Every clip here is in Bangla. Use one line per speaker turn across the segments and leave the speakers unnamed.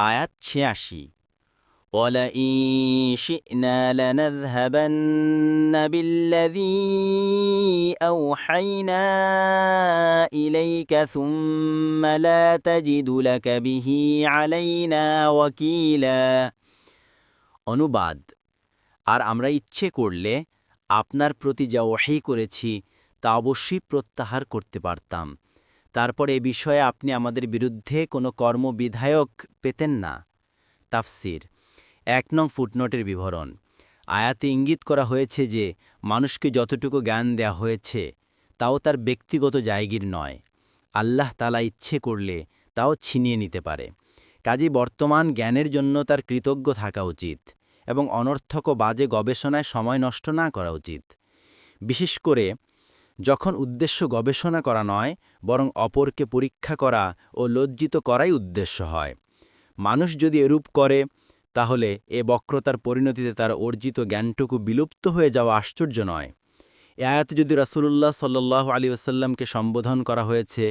আয়াত ৮৬ وَلَئِن شِئْنَا لَنَذْهَبَنَّ بِالَّذِي أَوْحَيْنَا إِلَيْكَ ثُمَّ لَا تَجِدُ لَكَ بِهِ عَلَيْنَا وَكِيلًا। অনুবাদ, আর আমরা ইচ্ছে করলে আপনার প্রতি যা ওহী করেছি তা অবশ্যই প্রত্যাহার করতে পারতাম। তারপর এ বিষয়ে আপনি আমাদের বিরুদ্ধে কোনো কর্মবিধায়ক পেতেন না। তাফসির ১ নং ফুটনোটের বিবরণ। আয়াতে ইঙ্গিত করা হয়েছে যে মানুষকে যতটুকু জ্ঞান দেয়া হয়েছে তাও তার ব্যক্তিগত জায়গির নয়। আল্লাহ তাআলা ইচ্ছে করলে তাও ছিনিয়ে নিতে পারে। কাজেই বর্তমান জ্ঞানের জন্য তার কৃতজ্ঞ থাকা উচিত এবং অনর্থক ও বাজে গবেষণায় সময় নষ্ট না করা উচিত। বিশেষ করে যখন উদ্দেশ্য গবেষণা করা নয়, বরং অপরকে পরীক্ষা করা ও লজ্জিত করাই উদ্দেশ্য হয়। মানুষ যদি এরূপ করে তাহলে এ বক্রতার পরিণতিতে তার অর্জিত জ্ঞানটুকু বিলুপ্ত হয়ে যাওয়া আশ্চর্য নয়। এ আয়াতে যদি রাসূলুল্লাহ সাল্লাল্লাহু আলাইহি ওয়াসাল্লামকে সম্বোধন করা হয়েছে,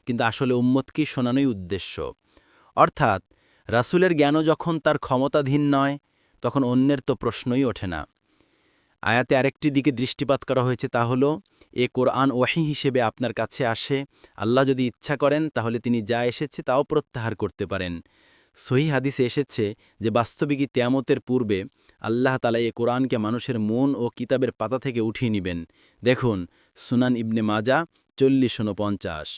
কিন্তু আসলে উম্মতকেই শোনানোই উদ্দেশ্য। অর্থাৎ রাসূলের জ্ঞানও যখন তার ক্ষমতাধীন নয়, তখন অন্যের তো প্রশ্নই ওঠে না। আয়াতে আরেকটি দিকে দৃষ্টিপাত করা হয়েছে, তা হলো এ কোরআন ওহী হিসেবে আপনার কাছে আসে। আল্লাহ যদি ইচ্ছা করেন তাহলে তিনি যা এসেছে তাও প্রত্যাহার করতে পারেন। সহিহ হাদিসে এসেছে যে বাস্তবিকই কিয়ামতের পূর্বে আল্লাহ তাআলা এ কোরআনকে মানুষের মন ও কিতাবের পাতা থেকে উঠিয়ে নিবেন। দেখুন সুনান ইবনে মাজাহ ৪০49।